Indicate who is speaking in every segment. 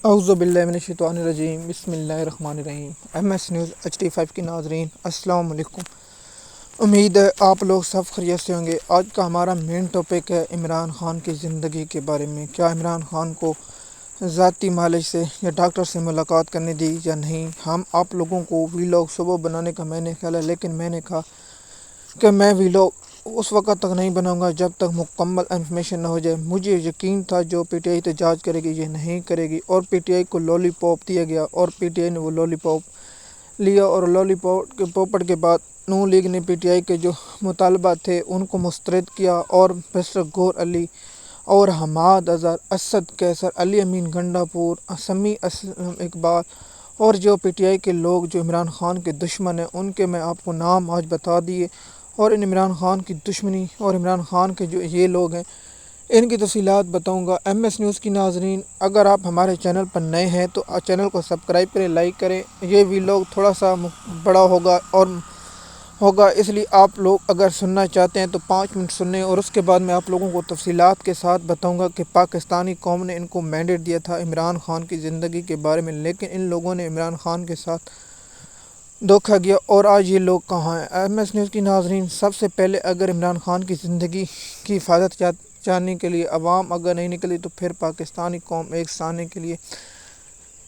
Speaker 1: اعوذ باللہ من الشیطان الرجیم، بسم اللہ الرحمن الرحیم۔ ایم ایس نیوز HD5 کے ناظرین السلام علیکم۔ امید ہے آپ لوگ سب خیریت سے ہوں گے۔ آج کا ہمارا مین ٹاپک ہے عمران خان کی زندگی کے بارے میں۔ کیا عمران خان کو ذاتی معالج سے یا ڈاکٹر سے ملاقات کرنے دی یا نہیں؟ ہم آپ لوگوں کو ویلاگ صبح بنانے کا میں نے خیال ہے، لیکن میں نے کہا کہ میں ویلاگ اس وقت تک نہیں بناؤں گا جب تک مکمل انفارمیشن نہ ہو جائے۔ مجھے یقین تھا جو پی ٹی آئی احتجاج کرے گی یہ نہیں کرے گی، اور پی ٹی آئی کو لولی پاپ دیا گیا اور پی ٹی آئی نے وہ لولی پاپ لیا، اور لولی پاپ کے بعد نون لیگ نے پی ٹی آئی کے جو مطالبات تھے ان کو مسترد کیا، اور مسٹر گور علی اور حماد اظہر، اسد قیصر، علی امین گنڈا پور، سمیع اسلم اقبال اور جو پی ٹی آئی کے لوگ جو عمران خان کے دشمن ہیں ان کے میں آپ کو نام آج بتا دیے، اور ان عمران خان کی دشمنی اور عمران خان کے جو یہ لوگ ہیں ان کی تفصیلات بتاؤں گا۔ ایم ایس نیوز کی ناظرین، اگر آپ ہمارے چینل پر نئے ہیں تو چینل کو سبسکرائب کریں، لائک کریں۔ یہ ویلاگ تھوڑا سا بڑا ہوگا اس لیے آپ لوگ اگر سننا چاہتے ہیں تو 5 منٹ سنیں، اور اس کے بعد میں آپ لوگوں کو تفصیلات کے ساتھ بتاؤں گا کہ پاکستانی قوم نے ان کو مینڈیٹ دیا تھا عمران خان کی زندگی کے بارے میں، لیکن ان لوگوں نے عمران خان کے ساتھ دھوکہ کیا، اور آج یہ لوگ کہاں ہیں۔ ایم ایس نیوز کی ناظرین، سب سے پہلے اگر عمران خان کی زندگی کی حفاظت جاننے کے لیے عوام اگر نہیں نکلی تو پھر پاکستانی قوم ایک سانے کے لیے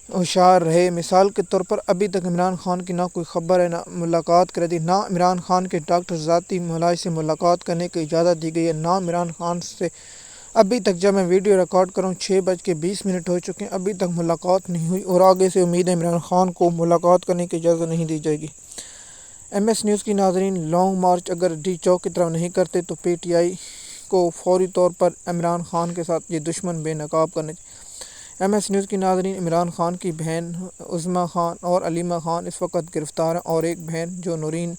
Speaker 1: ہوشیار رہے۔ مثال کے طور پر ابھی تک عمران خان کی نہ کوئی خبر ہے، نہ ملاقات کر دی، نہ عمران خان کے ڈاکٹر ذاتی معالج سے ملاقات کرنے کی اجازت دی گئی ہے، نہ عمران خان سے ابھی تک جب میں ویڈیو ریکارڈ کروں 6:20 ہو چکے ہیں، ابھی تک ملاقات نہیں ہوئی، اور آگے سے امید ہے عمران خان کو ملاقات کرنے کی اجازت نہیں دی جائے گی۔ ایم ایس نیوز کی ناظرین، لانگ مارچ اگر ڈی چوک کی طرف نہیں کرتے تو پی ٹی آئی کو فوری طور پر عمران خان کے ساتھ یہ دشمن بے نقاب کرنے چاہیے۔ ایم ایس نیوز کی ناظرین، عمران خان کی بہن عظمیٰ خان اور علیمہ خان اس وقت گرفتار ہیں، اور ایک بہن جو نورین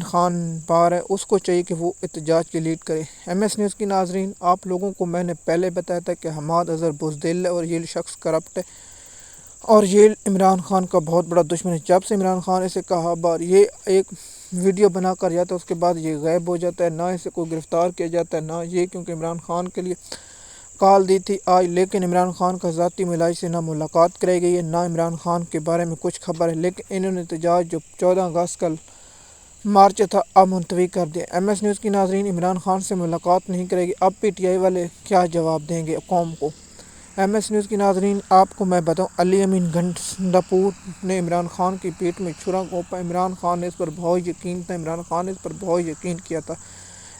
Speaker 1: خان پار ہے اس کو چاہیے کہ وہ احتجاج کی لیڈ کرے۔ ایم ایس نیوز کی ناظرین، آپ لوگوں کو میں نے پہلے بتایا تھا کہ حماد اظہر بزدل ہے اور یہ شخص کرپٹ ہے، اور یہ عمران خان کا بہت بڑا دشمن ہے۔ جب سے عمران خان اسے کہا بار یہ ایک ویڈیو بنا کر جاتا ہے اس کے بعد یہ غائب ہو جاتا ہے، نہ اسے کوئی گرفتار کیا جاتا ہے، نہ یہ کیونکہ عمران خان کے لیے کال دی تھی آج، لیکن عمران خان کا ذاتی معالج سے نہ ملاقات کرائی گئی ہے، نہ عمران خان کے بارے میں کچھ خبر ہے، لیکن انہوں نے احتجاج جو 14 اگست کا مارچ تھا اب ملتوی کر دیا۔ ایم ایس نیوز کی ناظرین، عمران خان سے ملاقات نہیں کرے گی، اب پی ٹی آئی والے کیا جواب دیں گے قوم کو؟ ایم ایس نیوز کی ناظرین، آپ کو میں بتاؤں، علی امین گنڈا پور نے عمران خان کی پیٹ میں چھرا گھونپا۔ عمران خان نے اس پر بہت یقین تھا، عمران خان نے اس پر بہت یقین کیا تھا،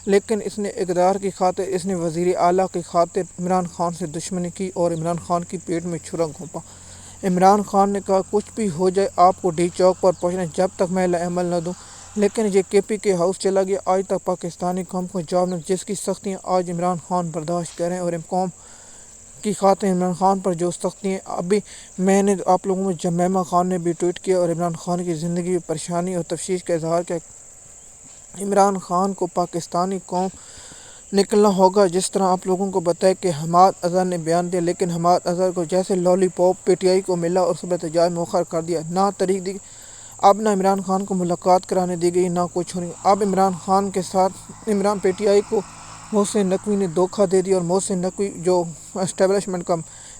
Speaker 1: لیکن اس نے اقتدار کی خاطر، اس نے وزیر اعلیٰ کی خاطر عمران خان سے دشمنی کی اور عمران خان کی پیٹ میں چھرا گھونپا۔ عمران خان نے کہا کچھ بھی ہو جائے آپ کو ڈی چوک پر پہنچنا جب تک میں عمل نہ دوں، لیکن یہ کے پی کے ہاؤس چلا گیا۔ آج تک پاکستانی قوم کو جواب نہیں، جس کی سختیاں آج عمران خان برداشت کر رہے ہیں، اور قوم کی خاطر عمران خان پر جو سختیاں ابھی میں نے آپ لوگوں میں جمیمہ خان نے بھی ٹویٹ کیا اور عمران خان کی زندگی میں پریشانی اور تشویش کا اظہار کیا۔ عمران خان کو پاکستانی قوم نکلنا ہوگا، جس طرح آپ لوگوں کو بتایا کہ حماد اظہر نے بیان دیا، لیکن حماد اظہر کو جیسے lovely pop P T I کو ملا اور صبح احتجاج مؤخر کر دیا، نہ تاریخ دی، اب نہ عمران خان کو ملاقات کرانے دی گئی، نہ کچھ ہونے۔ اب عمران خان کے ساتھ پی ٹی آئی کو محسن نقوی نے دھوکہ دے دیا، اور محسن نقوی جو اسٹیبلشمنٹ کا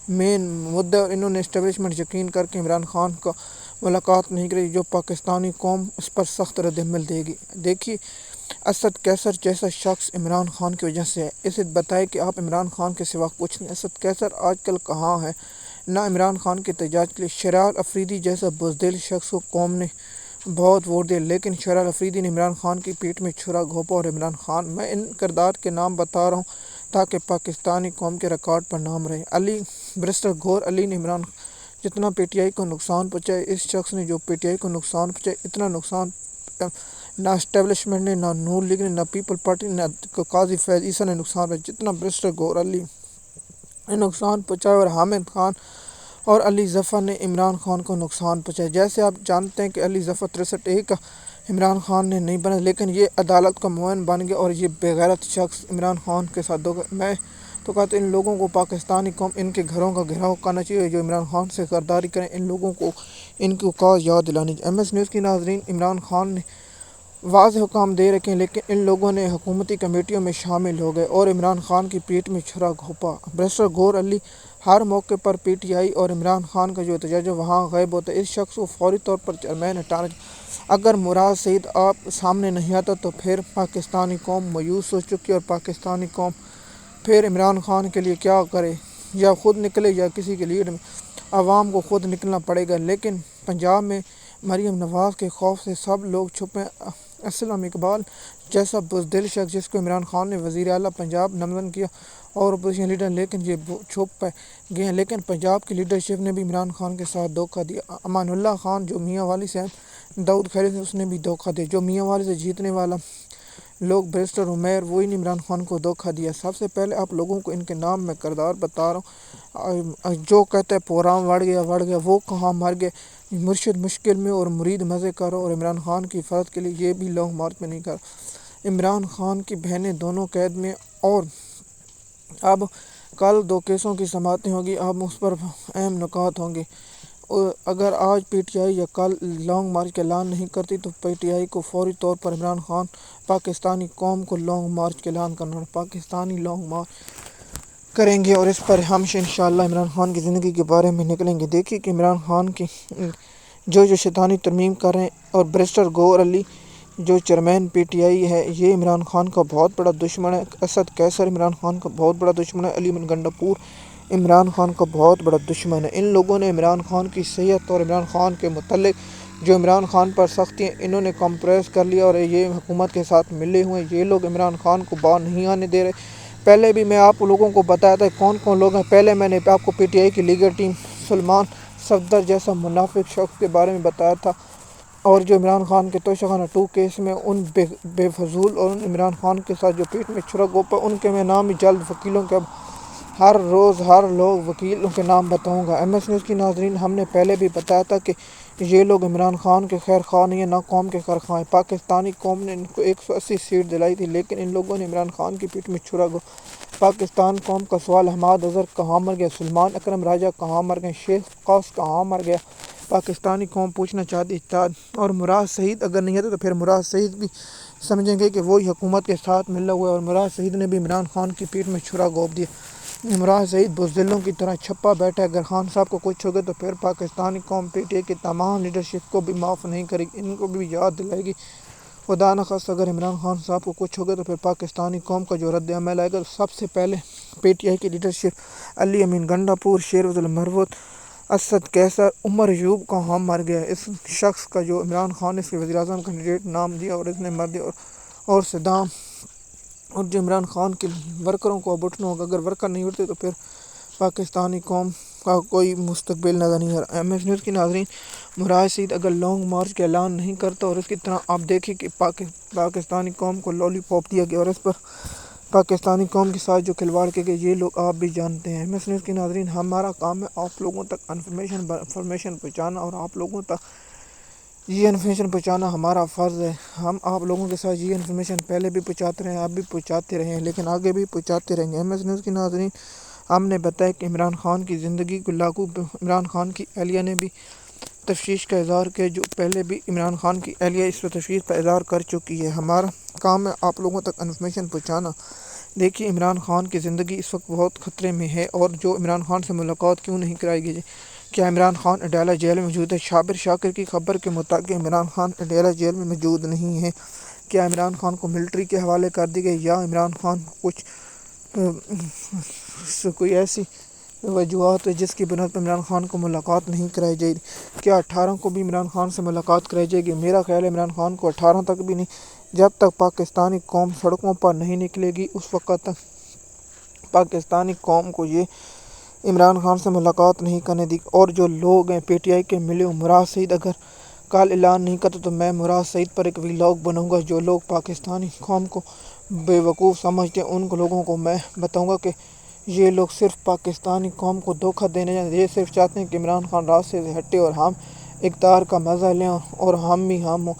Speaker 1: مین مدعا ہے، اور انہوں نے اسٹیبلشمنٹ یقین کر کے عمران خان کا ملاقات نہیں کری، جو پاکستانی قوم اس پر سخت رد عمل دے گی۔ دیکھیے، اسد قیصر جیسا شخص عمران خان کی وجہ سے ہے، اسے بتائے کہ آپ عمران خان کے سوا کچھ نہیں۔ اسد قیصر آج کل کہاں ہے؟ نہ عمران خان کے احتجاج کے لیے۔ شرار افریدی جیسا بزدل شخص کو قوم نے بہت ووٹ دیا، لیکن شرار افریدی نے عمران خان کی پیٹ میں چھرا گھونپا، اور عمران خان، میں ان کردار کے نام بتا رہا ہوں تاکہ پاکستانی قوم کے ریکارڈ پر نام رہے۔ مسٹر گور علی نے عمران جتنا پی ٹی آئی کو نقصان پہنچایا، اس شخص نے جو پی ٹی آئی کو نقصان پہنچایا، اتنا نقصان نہ اسٹیبلشمنٹ نے، نہ نون لیگ نے، نہ پیپل پارٹی نے، نہ قاضی فیض عیسیٰ نے نقصان پہنچایا، جتنا مسٹر گور علی نے نقصان پہنچایا، اور حامد خان اور علی ظفر نے عمران خان کو نقصان پہنچایا۔ جیسے آپ جانتے ہیں کہ علی ظفر 63A کا عمران خان نے نہیں بنا، لیکن یہ عدالت کا معاون بن گیا، اور یہ بےغیرت شخص عمران خان کے ساتھ دھوکہ۔ میں تو کہتا ہوں ان لوگوں کو پاکستانی قوم ان کے گھروں کا گھیراؤ کرنا چاہیے، جو عمران خان سے غداری کریں، ان لوگوں کو ان کی اوقات یاد دلانی چاہیے۔ ایم ایس نیوز کی ناظرین، عمران خان نے واضح حکام دے رکھے ہیں، لیکن ان لوگوں نے حکومتی کمیٹیوں میں شامل ہو گئے اور عمران خان کی پیٹ میں چھرا گھونپا۔ مسٹر گور علی ہر موقع پر پی ٹی آئی اور عمران خان کا جو احتجاج وہاں غائب ہوتا ہے، اس شخص کو فوری طور پر چیئرمین ہٹانا چاہیے۔ اگر مراد سعید آپ سامنے نہیں آتا تو پھر پاکستانی قوم مایوس ہو چکی ہے، اور پاکستانی قوم پھر عمران خان کے لیے کیا کرے؟ یا خود نکلے یا کسی کے لیڈ میں عوام کو خود نکلنا پڑے گا۔ لیکن پنجاب میں مریم نواز کے خوف سے سب لوگ چھپے۔ اسلم اقبال جیسا بزدل شخص جس کو عمران خان نے وزیر اعلیٰ پنجاب نامزد کیا اور اپوزیشن لیڈر، لیکن یہ چھپ گئے ہیں۔ لیکن پنجاب کی لیڈرشپ نے بھی عمران خان کے ساتھ دھوکہ دیا۔ امان اللہ خان جو میاں والی سے داؤد خیری سے، اس نے بھی دھوکہ دیا۔ جو میاں والی سے جیتنے والا لوگ بیرسٹر عمیر، وہی نے عمران خان کو دھوکہ دیا۔ سب سے پہلے آپ لوگوں کو ان کے نام میں کردار بتا رہا ہوں۔ جو کہتے ہیں پروگرام بڑھ گیا، وہ کہاں مر گئے؟ مرشد مشکل میں اور مرید مزے کرو، اور عمران خان کی حفاظت کے لیے یہ بھی لانگ مارچ میں نہیں کر۔ عمران خان کی بہنیں دونوں قید میں، اور اب کل 2 کیسوں کی سماعتیں ہوں گی، اب اس پر اہم نکات ہوں گے۔ اگر آج پی ٹی آئی یا کل لانگ مارچ کا اعلان نہیں کرتی تو پی ٹی آئی کو فوری طور پر عمران خان پاکستانی قوم کو لانگ مارچ کا اعلان کرنا ہے۔ پاکستانی لانگ مارچ کریں گے، اور اس پر ہم انشاءاللہ عمران خان کی زندگی کے بارے میں نکلیں گے۔ دیکھیے کہ عمران خان کی جو شیطانی ترمیم کر رہے ہیں، اور بیرسٹر گوہر علی جو چیئرمین پی ٹی آئی ہے، یہ عمران خان کا بہت بڑا دشمن ہے۔ اسد قیصر عمران خان کا بہت بڑا دشمن ہے۔ علی من گنڈاپور عمران خان کا بہت بڑا دشمن ہے۔ ان لوگوں نے عمران خان کی صحت اور عمران خان کے متعلق جو عمران خان پر سختی ہیں، انہوں نے کمپریس کر لیا، اور یہ حکومت کے ساتھ ملے ہوئے ہیں۔ یہ لوگ عمران خان کو باہر نہیں آنے دے رہے۔ پہلے بھی میں آپ لوگوں کو بتایا تھا کون کون لوگ ہیں۔ پہلے میں نے آپ کو پی ٹی آئی کی لیگل ٹیم سلمان صفدر جیسا منافق شخص کے بارے میں بتایا تھا، اور جو عمران خان کے توشہ خانہ 2 کیس میں ان بے فضول اور عمران خان کے ساتھ جو پیٹ میں چھرا گوپا، ان کے میں نام ہی جلد وکیلوں کے اب ہر روز ہر لوگ وکیلوں کے نام بتاؤں گا۔ ایم ایس نیوز کی ناظرین، ہم نے پہلے بھی بتایا تھا کہ یہ لوگ عمران خان کے خیر خواہ نہیں ہیں، نہ قوم کے خیر خواہ ہیں۔ پاکستانی قوم نے ان کو 180 سیٹ دلائی تھی، لیکن ان لوگوں نے عمران خان کی پیٹ میں چھرا گو۔ پاکستان قوم کا سوال، حماد اظہر کہاں مر گیا؟ سلمان اکرم راجہ کہاں مر گئے؟ شیخ قوس کہاں مر گیا؟ پاکستانی قوم پوچھنا چاہتی ہے۔ اور مراد سعید اگر نہیں آتے تو پھر مراد سعید بھی سمجھیں گے کہ وہی حکومت کے ساتھ ملا ہوا ہے، اور مراد سعید نے بھی عمران خان کی پیٹ میں چھرا گھونپ دیا۔ مراد سعید بزدلوں کی طرح چھپا بیٹھا ہے۔ اگر خان صاحب کو کچھ ہوگا تو پھر پاکستانی قوم پی ٹی آئی کی تمام لیڈرشپ کو بھی معاف نہیں کرے گی، ان کو بھی یاد دلائے گی۔ خدا نخواستہ اگر عمران خان صاحب کو کچھ ہوگا تو پھر پاکستانی قوم کا جو رد عمل آئے گا، تو سب سے پہلے پی ٹی آئی کی لیڈرشپ علی امین گنڈاپور، شیروز المروت، اسد قیصر، عمر ایوب کہاں مر گیا؟ اس شخص کا جو عمران خان نے اس کے وزیر اعظم کینڈیڈیٹ نام دیا اور اس نے مر دیا، اور صدام، اور جو عمران خان کے ورکروں کو اب اٹھنا ہوگا۔ اگر ورکر نہیں اٹھتے تو پھر پاکستانی قوم کا کوئی مستقبل نظر نہیں آ رہا۔ ایم ایس نیوز کی ناظرین، مراد سعید اگر لانگ مارچ کا اعلان نہیں کرتا، اور اس کی طرح آپ دیکھیں کہ پاکستانی قوم کو لالی پاپ دیا گیا، اور اس پر پاکستانی قوم کے ساتھ جو کھلواڑ کیے گئے، یہ لوگ آپ بھی جانتے ہیں۔ ایم ایس نیوز کی ناظرین، ہمارا کام ہے آپ لوگوں تک انفارمیشن پہنچانا، اور آپ لوگوں تک یہ انفارمیشن پہنچانا ہمارا فرض ہے۔ ہم آپ لوگوں کے ساتھ یہ انفارمیشن پہلے بھی پہنچاتے رہے ہیں، اب بھی پہنچاتے رہے ہیں، لیکن آگے بھی پہنچاتے رہیں گے۔ ایم ایس نیوز کی ناظرین، ہم نے بتایا کہ عمران خان کی زندگی کو لاگو عمران خان کی اہلیہ نے بھی تشویش کا اظہار کیا، جو پہلے بھی عمران خان کی اہلیہ اس پر تشویش کا اظہار کر چکی ہے۔ ہمارا کام ہے آپ لوگوں تک انفارمیشن پہنچانا۔ دیکھیے عمران خان کی زندگی اس وقت بہت خطرے میں ہے، اور جو عمران خان سے ملاقات کیوں نہیں کرائی گئی؟ کیا عمران خان اڈیالہ جیل میں موجود ہے؟ شابر شاکر کی خبر کے مطابق عمران خان اڈیالہ جیل میں موجود نہیں ہے۔ کیا عمران خان کو ملٹری کے حوالے کر دی گئی، یا عمران خان کچھ کوئی ایسی وجوہات ہے جس کی بنیاد پر عمران خان کو ملاقات نہیں کرائی جائے؟ کیا 18 کو بھی عمران خان سے ملاقات کرائی جائے گی؟ میرا خیال ہے عمران خان کو 18 تک بھی نہیں۔ جب تک پاکستانی قوم سڑکوں پر نہیں نکلے گی، اس وقت تک پاکستانی قوم کو یہ عمران خان سے ملاقات نہیں کرنے دی۔ اور جو لوگ ہیں پی ٹی آئی کے ملے ہوئے، مراد سعید اگر کل اعلان نہیں کرتا تو میں مراد سعید پر ایک ولاگ بناؤں گا۔ جو لوگ پاکستانی قوم کو بے وقوف سمجھتے ہیں، ان لوگوں کو میں بتاؤں گا کہ یہ لوگ صرف پاکستانی قوم کو دھوکہ دینے جاتے ہیں۔ یہ صرف چاہتے ہیں کہ عمران خان راستے سے ہٹے اور ہم اقتدار کا مزہ لیں، اور ہم ہی ہم ہوں۔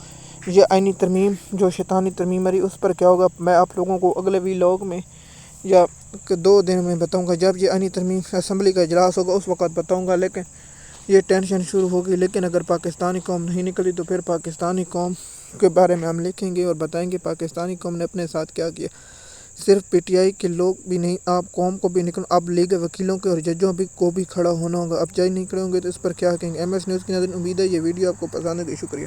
Speaker 1: یہ آئینی ترمیم جو شیطانی ترمیم ہے، اس پر کیا ہوگا میں آپ لوگوں کو اگلے ولاگ میں یا 2 دن میں بتاؤں گا۔ جب یہ آئینی ترمیم اسمبلی کا اجلاس ہوگا اس وقت بتاؤں گا، لیکن یہ ٹینشن شروع ہوگی۔ لیکن اگر پاکستانی قوم نہیں نکلی تو پھر پاکستانی قوم کے بارے میں ہم لکھیں گے اور بتائیں گے پاکستانی قوم نے اپنے ساتھ کیا کیا۔ صرف پی ٹی آئی کے لوگ بھی نہیں، آپ قوم کو بھی نکل، آپ لیگ وکیلوں کے اور ججوں کو بھی کھڑا ہونا ہوگا۔ اب جج نہیں کھڑے ہوں گے تو اس پر کیا کہیں گے؟ ایم ایس نیوز کی ناظرین، امید ہے یہ ویڈیو آپ کو پسند ہے۔ شکریہ۔